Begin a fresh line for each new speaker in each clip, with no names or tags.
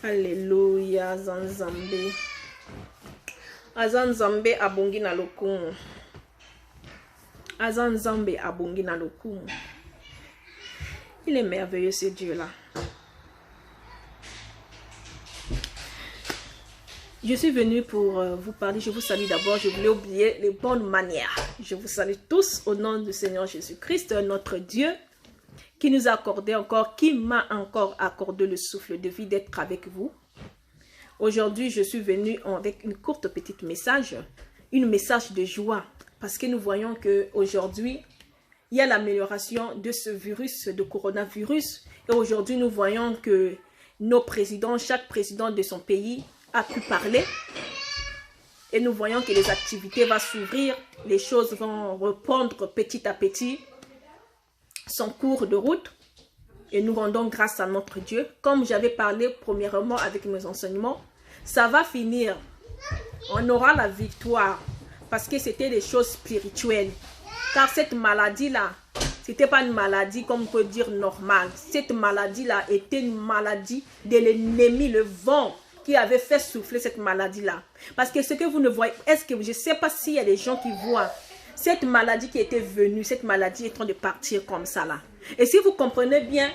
Alléluia, Zanzambe. Azanzambe abongi na lokumu. Azanzambe abongi na lokumu. Il est merveilleux ce Dieu-là. Je suis venue pour vous parler. Je vous salue d'abord. Je voulais oublier les bonnes manières. Je vous salue tous au nom du Seigneur Jésus-Christ, notre Dieu, qui nous a accordé encore, qui m'a encore accordé le souffle de vie d'être avec vous. Aujourd'hui, je suis venue avec une courte petite message, une message de joie, parce que nous voyons qu'aujourd'hui, il y a l'amélioration de ce virus, de coronavirus, et aujourd'hui, nous voyons que nos présidents, chaque président de son pays a pu parler, et nous voyons que les activités vont s'ouvrir, les choses vont reprendre petit à petit son cours de route, et nous rendons grâce à notre Dieu. Comme j'avais parlé premièrement avec mes enseignements, ça va finir. On aura la victoire parce que c'était des choses spirituelles. Car cette maladie-là, c'était pas une maladie comme on peut dire normale. Cette maladie-là était une maladie de l'ennemi, le vent qui avait fait souffler cette maladie-là. Parce que ce que vous ne voyez, est-ce que je ne sais pas s'il y a des gens qui voient cette maladie qui était venue, cette maladie est en train de partir comme ça là. Et si vous comprenez bien,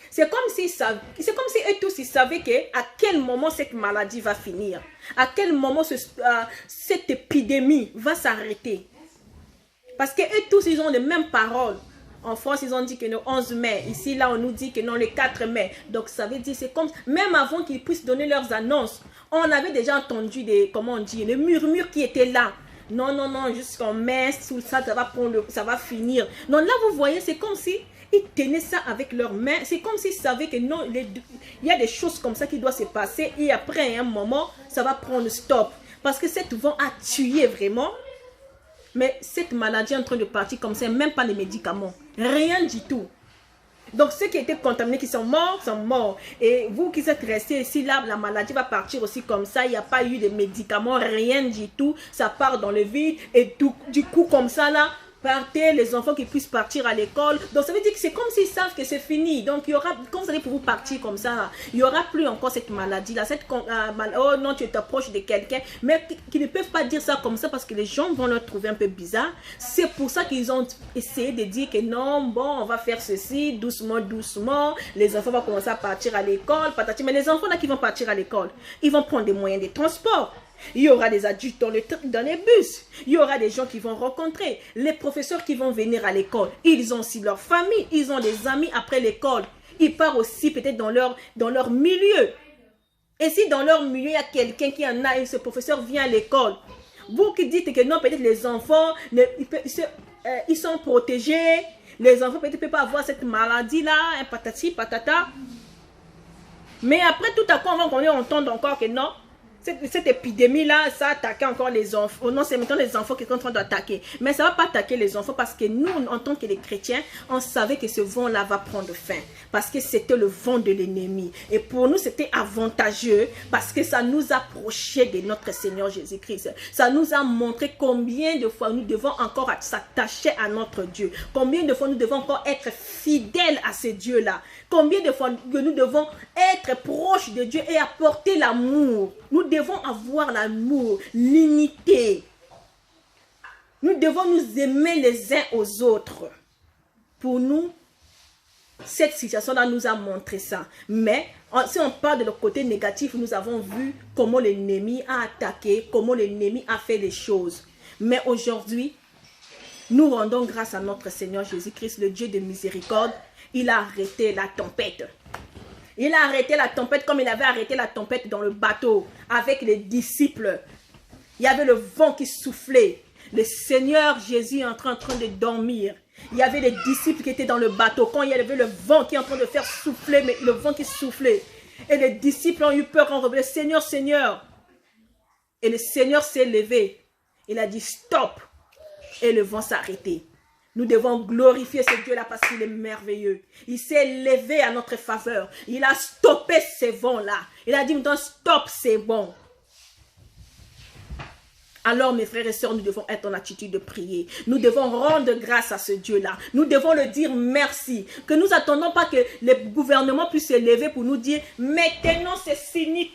c'est comme si eux tous ils savaient à quel moment cette maladie va finir, à quel moment cette épidémie va s'arrêter. Parce que eux tous ils ont les mêmes paroles. En France, ils ont dit que le 11 mai. Ici, là, on nous dit que non, le 4 mai. Donc, ça veut dire, c'est comme, même avant qu'ils puissent donner leurs annonces, on avait déjà entendu comment on dit, les murmures qui étaient là. Non, non, non, jusqu'en mai, tout ça, ça va finir. Non, là, vous voyez, c'est comme si ils tenaient ça avec leurs mains. C'est comme s'ils savaient que non, il y a des choses comme ça qui doivent se passer. Et après, un moment, ça va prendre stop. Parce que cette vent a tué vraiment. Mais cette maladie est en train de partir comme ça, même pas les médicaments. Rien du tout. Donc, ceux qui étaient contaminés, qui sont morts, sont morts. Et vous qui êtes restés ici, là, la maladie va partir aussi comme ça. Il n'y a pas eu de médicaments, rien du tout. Ça part dans le vide. Et du coup, comme ça, là, partez, les enfants qui puissent partir à l'école. Donc, ça veut dire que c'est comme s'ils savent que c'est fini. Donc, il y aura, quand vous allez pour vous partir comme ça, là, il n'y aura plus encore cette maladie-là. Oh non, tu t'approches de quelqu'un. Mais qui ne peuvent pas dire ça comme ça parce que les gens vont leur trouver un peu bizarre. C'est pour ça qu'ils ont essayé de dire que non, bon, on va faire ceci, doucement, doucement. Les enfants vont commencer à partir à l'école. Mais les enfants là qui vont partir à l'école, ils vont prendre des moyens de transport. Il y aura des adultes dans les bus. Il y aura des gens qui vont rencontrer. Les professeurs qui vont venir à l'école. Ils ont aussi leur famille. Ils ont des amis après l'école. Ils partent aussi peut-être dans leur milieu. Et si dans leur milieu, il y a quelqu'un qui en a et ce professeur vient à l'école. Vous qui dites que non, peut-être les enfants, ils sont protégés. Les enfants peut-être ne peuvent pas avoir cette maladie-là. Patati, patata. Mais après, tout à coup, on va entendre encore que non. Cette épidémie-là, ça attaquait encore les enfants. Non, c'est maintenant les enfants qui sont en train d'attaquer. Mais ça ne va pas attaquer les enfants parce que nous, en tant que les chrétiens, on savait que ce vent-là va prendre fin. Parce que c'était le vent de l'ennemi. Et pour nous, c'était avantageux parce que ça nous approchait de notre Seigneur Jésus-Christ. Ça nous a montré combien de fois nous devons encore s'attacher à notre Dieu. Combien de fois nous devons encore être fidèles à ce Dieu-là. Combien de fois que nous devons être proches de Dieu et apporter l'amour. Nous devons avoir l'amour, l'unité. Nous devons nous aimer les uns aux autres. Pour nous, cette situation-là nous a montré ça. Mais si on parle de le côté négatif, nous avons vu comment l'ennemi a attaqué, comment l'ennemi a fait les choses. Mais aujourd'hui, nous rendons grâce à notre Seigneur Jésus-Christ, le Dieu de miséricorde. Il a arrêté la tempête. Il a arrêté la tempête comme il avait arrêté la tempête dans le bateau avec les disciples. Il y avait le vent qui soufflait. Le Seigneur Jésus est en train de dormir. Il y avait les disciples qui étaient dans le bateau. Quand il y avait le vent qui est en train de faire souffler, mais le vent qui soufflait. Et les disciples ont eu peur en revenant. Seigneur, Seigneur. Et le Seigneur s'est levé. Il a dit stop. Et le vent s'est arrêté. Nous devons glorifier ce Dieu-là parce qu'il est merveilleux. Il s'est levé à notre faveur. Il a stoppé ces vents-là. Il a dit maintenant stop, c'est bon. Alors, mes frères et sœurs, nous devons être en attitude de prier. Nous devons rendre grâce à ce Dieu-là. Nous devons le dire merci. Que nous attendons pas que les gouvernements puissent se lever pour nous dire « Maintenant, c'est fini,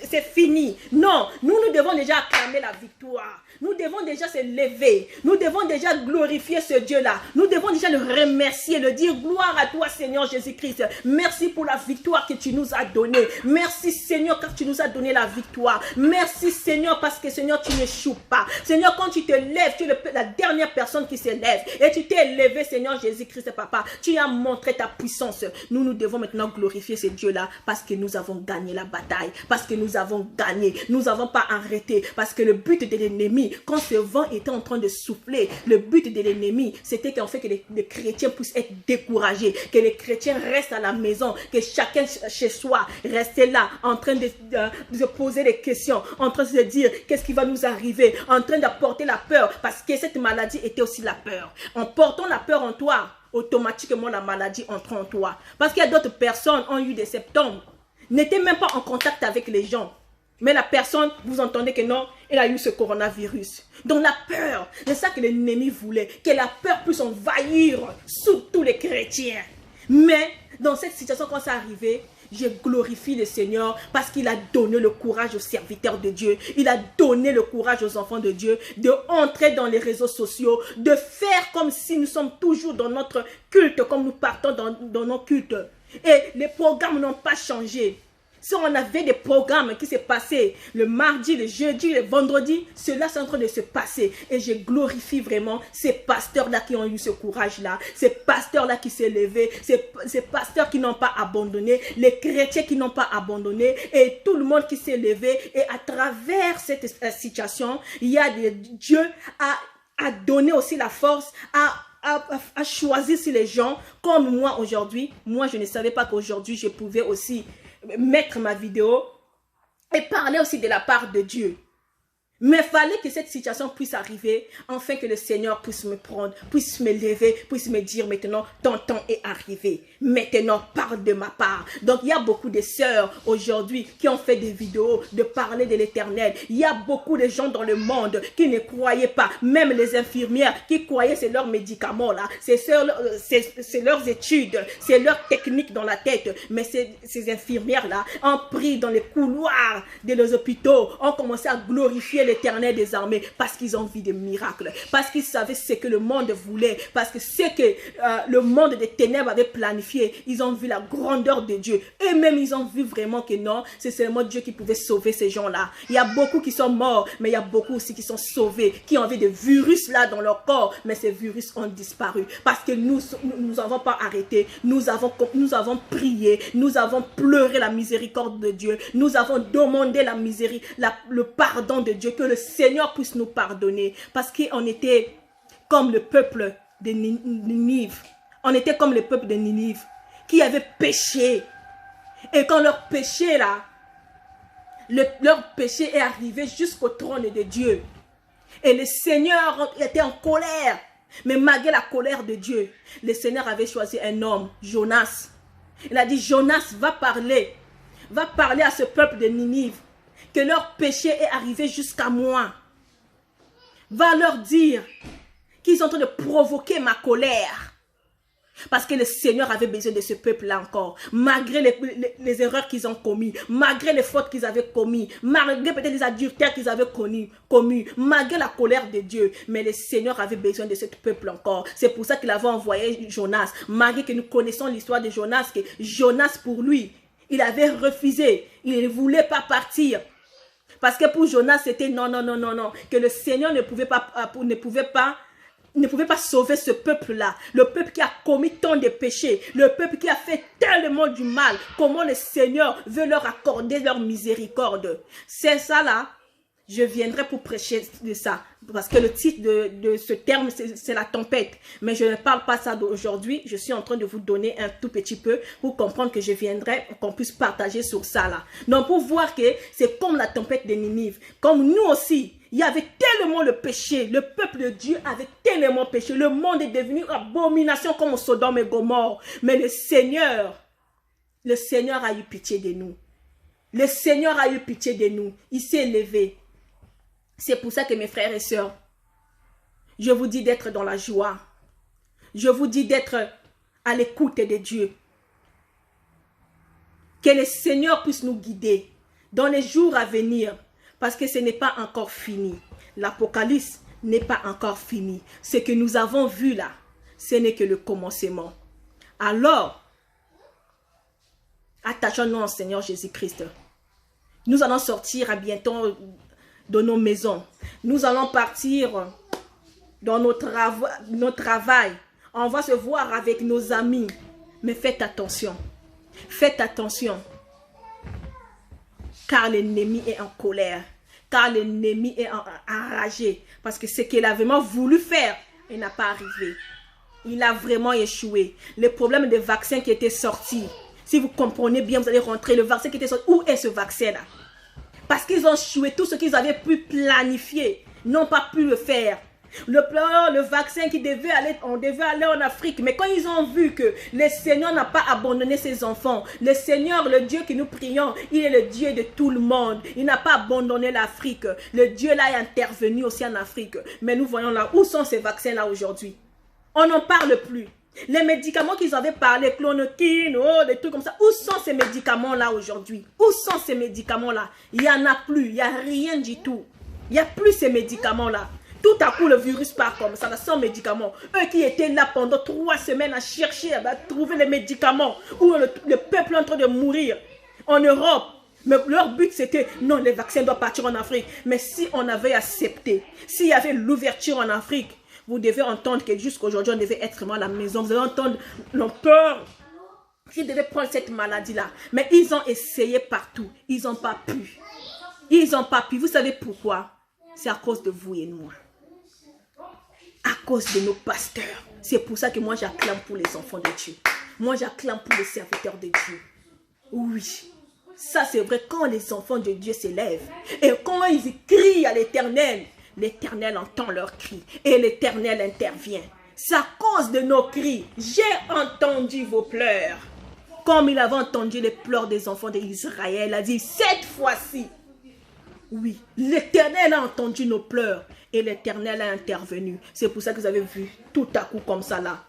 c'est fini. » Non, nous devons déjà acclamer la victoire. Nous devons déjà se lever. Nous devons déjà glorifier ce Dieu-là. Nous devons déjà le remercier, le dire « Gloire à toi, Seigneur Jésus-Christ. Merci pour la victoire que tu nous as donnée. Merci, Seigneur, car tu nous as donné la victoire. Merci, Seigneur, parce que, Seigneur, tu n'échoues pas. Seigneur, quand tu te lèves, tu es la dernière personne qui se lève. Et tu t'es levé, Seigneur Jésus-Christ, Papa. Tu as montré ta puissance. Nous devons maintenant glorifier ce Dieu-là parce que nous avons gagné la bataille. Parce que nous avons gagné. Nous n'avons pas arrêté. Parce que le but de l'ennemi, quand ce vent était en train de souffler, le but de l'ennemi, c'était qu'en fait que les chrétiens puissent être découragés. Que les chrétiens restent à la maison. Que chacun chez soi reste là en train de se poser des questions. En train de se dire qu'est-ce qui va nous arriver, en train d'apporter la peur, parce que cette maladie était aussi la peur. En portant la peur en toi, automatiquement la maladie entre en toi. Parce qu'il y a d'autres personnes qui ont eu des symptômes, n'étaient même pas en contact avec les gens. Mais la personne, vous entendez que non, elle a eu ce coronavirus. Donc la peur, c'est ça que l'ennemi voulait, que la peur puisse envahir sous tous les chrétiens. Mais dans cette situation, quand ça arrivait, je glorifie le Seigneur parce qu'il a donné le courage aux serviteurs de Dieu. Il a donné le courage aux enfants de Dieu de entrer dans les réseaux sociaux, de faire comme si nous sommes toujours dans notre culte, comme nous partons dans nos cultes. Et les programmes n'ont pas changé. Si on avait des programmes qui se passaient le mardi, le jeudi, le vendredi, cela est en train de se passer. Et je glorifie vraiment ces pasteurs-là qui ont eu ce courage-là, ces pasteurs-là qui s'est levé, ces pasteurs qui n'ont pas abandonné, les chrétiens qui n'ont pas abandonné, et tout le monde qui s'est levé. Et à travers cette situation, il y a Dieu a donné aussi la force à choisir si les gens, comme moi aujourd'hui. Moi, je ne savais pas qu'aujourd'hui, je pouvais aussi mettre ma vidéo et parler aussi de la part de Dieu. Mais il fallait que cette situation puisse arriver, afin que le Seigneur puisse me prendre, puisse me lever, puisse me dire maintenant, ton temps est arrivé. Maintenant, parle de ma part. Donc, il y a beaucoup de sœurs aujourd'hui qui ont fait des vidéos de parler de l'Éternel. Il y a beaucoup de gens dans le monde qui ne croyaient pas, même les infirmières qui croyaient c'est leurs médicaments là, c'est leurs études, c'est leurs techniques dans la tête. Mais ces infirmières là ont pris dans les couloirs de les hôpitaux, ont commencé à glorifier l'Éternel des armées parce qu'ils ont vu des miracles, parce qu'ils savaient ce que le monde voulait, parce que ce que le monde des ténèbres avait planifié, ils ont vu la grandeur de Dieu. Et même ils ont vu vraiment que non, c'est seulement Dieu qui pouvait sauver ces gens-là. Il y a beaucoup qui sont morts, mais il y a beaucoup aussi qui sont sauvés, qui ont vu des virus là dans leur corps, mais ces virus ont disparu parce que nous n'avons pas arrêté, nous avons prié, nous avons pleuré la miséricorde de Dieu, nous avons demandé le pardon de Dieu, que le Seigneur puisse nous pardonner, parce qu'on était comme le peuple de Ninive. On était comme le peuple de Ninive qui avait péché. Et quand leur péché là, leur péché est arrivé jusqu'au trône de Dieu. Et le Seigneur était en colère. Mais malgré la colère de Dieu, le Seigneur avait choisi un homme, Jonas. Il a dit, Jonas, va parler à ce peuple de Ninive que leur péché est arrivé jusqu'à moi. Va leur dire qu'ils sont en train de provoquer ma colère. Parce que le Seigneur avait besoin de ce peuple-là encore. Malgré les erreurs qu'ils ont commises, malgré les fautes qu'ils avaient commises, malgré peut-être les adultères qu'ils avaient commis, malgré la colère de Dieu. Mais le Seigneur avait besoin de ce peuple encore. C'est pour ça qu'il avait envoyé Jonas. Malgré que nous connaissons l'histoire de Jonas, que Jonas pour lui, il avait refusé. Il ne voulait pas partir. Parce que pour Jonas, c'était non, que le Seigneur ne pouvait pas sauver ce peuple-là. Le peuple qui a commis tant de péchés, le peuple qui a fait tellement du mal. Comment le Seigneur veut leur accorder leur miséricorde. C'est ça là. Je viendrai pour prêcher de ça. Parce que le titre de ce terme, c'est la tempête. Mais je ne parle pas ça d'aujourd'hui. Je suis en train de vous donner un tout petit peu pour comprendre que je viendrai, qu'on puisse partager sur ça là. Donc pour voir que c'est comme la tempête de Ninive. Comme nous aussi, il y avait tellement le péché. Le peuple de Dieu avait tellement péché. Le monde est devenu abomination comme au Sodome et Gomorrhe. Mais le Seigneur a eu pitié de nous. Le Seigneur a eu pitié de nous. Il s'est élevé. C'est pour ça que mes frères et sœurs, je vous dis d'être dans la joie. Je vous dis d'être à l'écoute de Dieu. Que le Seigneur puisse nous guider dans les jours à venir. Parce que ce n'est pas encore fini. L'Apocalypse n'est pas encore fini. Ce que nous avons vu là, ce n'est que le commencement. Alors, attachons-nous au Seigneur Jésus-Christ. Nous allons sortir à bientôt de nos maisons. Nous allons partir dans notre travail. On va se voir avec nos amis. Mais faites attention. Faites attention. Car l'ennemi est en colère. Car l'ennemi est enragé. Parce que ce qu'il a vraiment voulu faire, il n'a pas arrivé. Il a vraiment échoué. Le problème des vaccins qui étaient sortis, si vous comprenez bien, vous allez rentrer. Le vaccin qui était sorti, où est ce vaccin-là? Parce qu'ils ont échoué. Tout ce qu'ils avaient pu planifier, n'ont pas pu le faire. Le vaccin qui devait aller, on devait aller en Afrique. Mais quand ils ont vu que le Seigneur n'a pas abandonné ses enfants, le Seigneur, le Dieu que nous prions, il est le Dieu de tout le monde. Il n'a pas abandonné l'Afrique. Le Dieu là est intervenu aussi en Afrique. Mais nous voyons là, où sont ces vaccins là aujourd'hui? On n'en parle plus. Les médicaments qu'ils avaient parlé, clonokine, des trucs comme ça, où sont ces médicaments là aujourd'hui? Où sont ces médicaments là? Il n'y en a plus, il n'y a rien du tout. Il n'y a plus ces médicaments là. Tout à coup, le virus part comme ça, sans médicaments. Eux qui étaient là pendant 3 semaines à chercher, à trouver les médicaments, où le peuple est en train de mourir en Europe. Mais leur but c'était, non, les vaccins doivent partir en Afrique. Mais si on avait accepté, s'il y avait l'ouverture en Afrique, vous devez entendre que jusqu'à aujourd'hui, on devait être vraiment à la maison. Vous allez entendre l'on peur qu'ils devaient prendre cette maladie-là. Mais ils ont essayé partout. Ils n'ont pas pu. Ils n'ont pas pu. Vous savez pourquoi? C'est à cause de vous et moi. À cause de nos pasteurs. C'est pour ça que moi j'acclame pour les enfants de Dieu. Moi j'acclame pour les serviteurs de Dieu. Oui. Ça c'est vrai, quand les enfants de Dieu s'élèvent et quand ils crient à l'Éternel, l'Éternel entend leurs cris et l'Éternel intervient. C'est à cause de nos cris. J'ai entendu vos pleurs. Comme il avait entendu les pleurs des enfants d'Israël, il a dit, cette fois-ci, oui, l'Éternel a entendu nos pleurs et l'Éternel a intervenu. C'est pour ça que vous avez vu tout à coup comme ça là.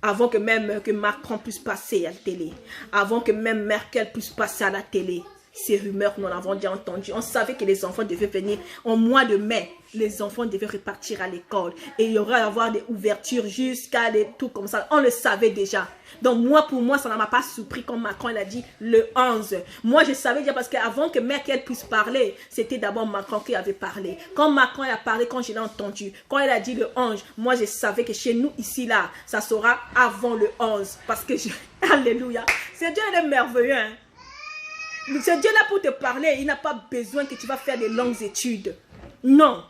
Avant que même que Macron puisse passer à la télé. Avant que même Merkel puisse passer à la télé. Ces rumeurs, nous l'avons déjà entendu. On savait que les enfants devaient venir en mois de mai. Les enfants devaient repartir à l'école. Et il y aurait à avoir des ouvertures jusqu'à des trucs comme ça. On le savait déjà. Donc moi, pour moi, ça ne m'a pas surpris quand Macron il a dit le 11. Moi, je savais déjà parce qu'avant que Merkel puisse parler, c'était d'abord Macron qui avait parlé. Quand Macron a parlé, quand je l'ai entendu, quand il a dit le 11, moi, je savais que chez nous, ici, là, ça sera avant le 11. Parce que, alléluia, c'est Dieu, il est merveilleux, hein. C'est Dieu là pour te parler. Il n'a pas besoin que tu vas faire des longues études. Non.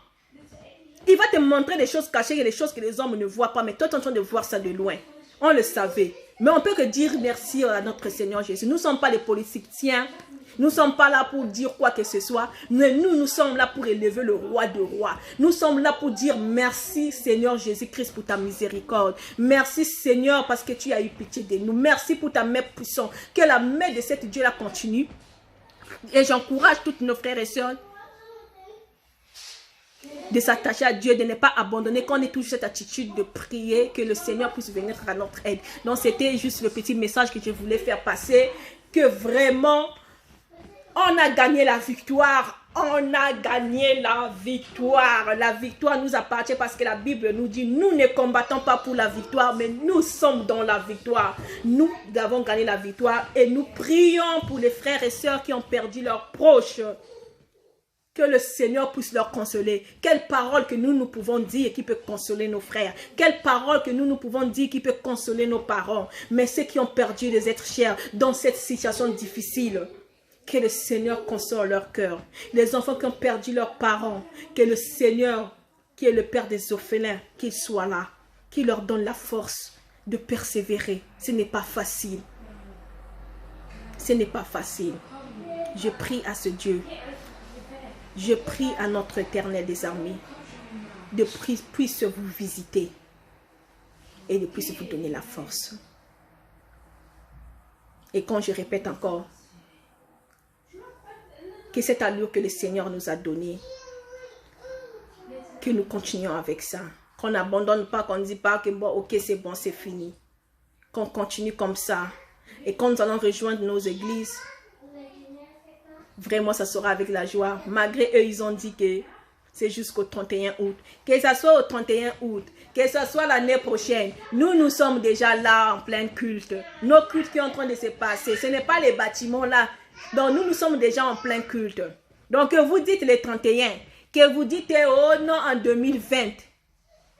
Il va te montrer des choses cachées et des choses que les hommes ne voient pas. Mais toi, tu es en train de voir ça de loin. On le savait. Mais on peut que dire merci à notre Seigneur Jésus. Nous ne sommes pas les politiciens. Nous ne sommes pas là pour dire quoi que ce soit. Mais nous sommes là pour élever le roi de rois. Nous sommes là pour dire merci Seigneur Jésus-Christ pour ta miséricorde. Merci Seigneur parce que tu as eu pitié de nous. Merci pour ta main puissante. Que la main de cet Dieu là continue. Et j'encourage tous nos frères et sœurs de s'attacher à Dieu, de ne pas abandonner, qu'on ait toujours cette attitude de prier, que le Seigneur puisse venir à notre aide. Donc c'était juste le petit message que je voulais faire passer, que vraiment on a gagné la victoire. On a gagné la victoire. La victoire nous appartient parce que la Bible nous dit, nous ne combattons pas pour la victoire, mais nous sommes dans la victoire. Nous avons gagné la victoire et nous prions pour les frères et sœurs qui ont perdu leurs proches. Que le Seigneur puisse leur consoler. Quelle parole que nous pouvons dire qui peut consoler nos frères. Quelle parole que nous pouvons dire qui peut consoler nos parents. Mais ceux qui ont perdu des êtres chers dans cette situation difficile. Que le Seigneur console leur cœur. Les enfants qui ont perdu leurs parents, que le Seigneur, qui est le Père des orphelins, qu'il soit là, qu'il leur donne la force de persévérer. Ce n'est pas facile. Ce n'est pas facile. Je prie à ce Dieu. Je prie à notre Éternel des armées de puisse vous visiter et de puisse vous donner la force. Et quand je répète encore, que cette allure que le Seigneur nous a donnée, que nous continuions avec ça. Qu'on n'abandonne pas, qu'on ne dit pas que bon, ok, c'est bon, c'est fini. Qu'on continue comme ça. Et quand nous allons rejoindre nos églises, vraiment, ça sera avec la joie. Malgré eux, ils ont dit que c'est jusqu'au 31 août. Que ce soit au 31 août, que ce soit l'année prochaine, nous sommes déjà là en plein culte. Nos cultes qui sont en train de se passer, ce n'est pas les bâtiments là. Donc, nous sommes déjà en plein culte. Donc, que vous dites les 31, que vous dites, oh non, en 2020,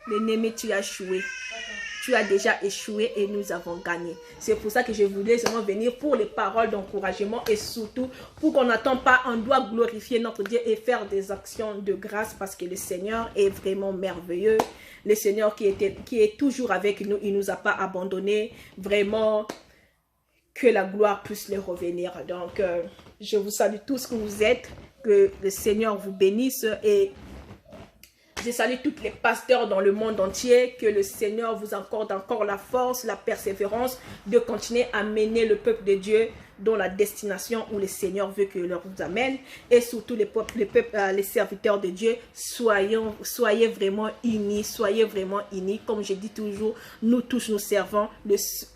l'ennemi, tu as échoué. Tu as déjà échoué et nous avons gagné. C'est pour ça que je voulais seulement venir pour les paroles d'encouragement et surtout pour qu'on n'attend pas, on doit glorifier notre Dieu et faire des actions de grâce parce que le Seigneur est vraiment merveilleux. Le Seigneur qui est toujours avec nous, il ne nous a pas abandonnés. Vraiment, que la gloire puisse leur revenir. Donc, je vous salue tous que vous êtes. Que le Seigneur vous bénisse et je salue tous les pasteurs dans le monde entier, que le Seigneur vous accorde encore la force, la persévérance de continuer à mener le peuple de Dieu dans la destination où le Seigneur veut que leur vous amène. Et surtout les serviteurs de Dieu, soyez vraiment unis, Comme je dis toujours, nous tous nous servons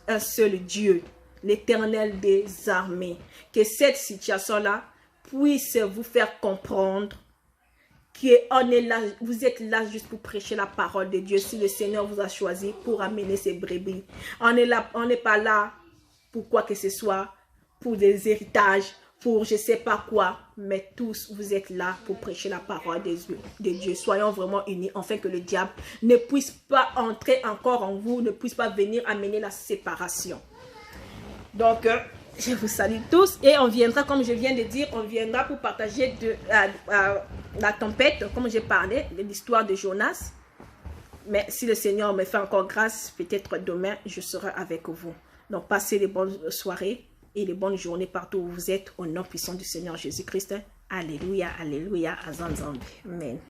un seul Dieu, l'Éternel des armées. Que cette situation-là puisse vous faire comprendre qu'on est là, vous êtes là juste pour prêcher la parole de Dieu. Si le Seigneur vous a choisi pour amener ses brebis, on n'est pas là pour quoi que ce soit, pour des héritages, pour je ne sais pas quoi, mais tous vous êtes là pour prêcher la parole de Dieu. Soyons vraiment unis, afin que le diable ne puisse pas entrer encore en vous, ne puisse pas venir amener la séparation. Donc, je vous salue tous et on viendra, comme je viens de dire, on viendra pour partager la tempête, comme j'ai parlé, de l'histoire de Jonas. Mais si le Seigneur me fait encore grâce, peut-être demain, je serai avec vous. Donc, passez les bonnes soirées et les bonnes journées partout où vous êtes, au nom puissant du Seigneur Jésus-Christ. Alléluia, alléluia, azanzambi. Amen.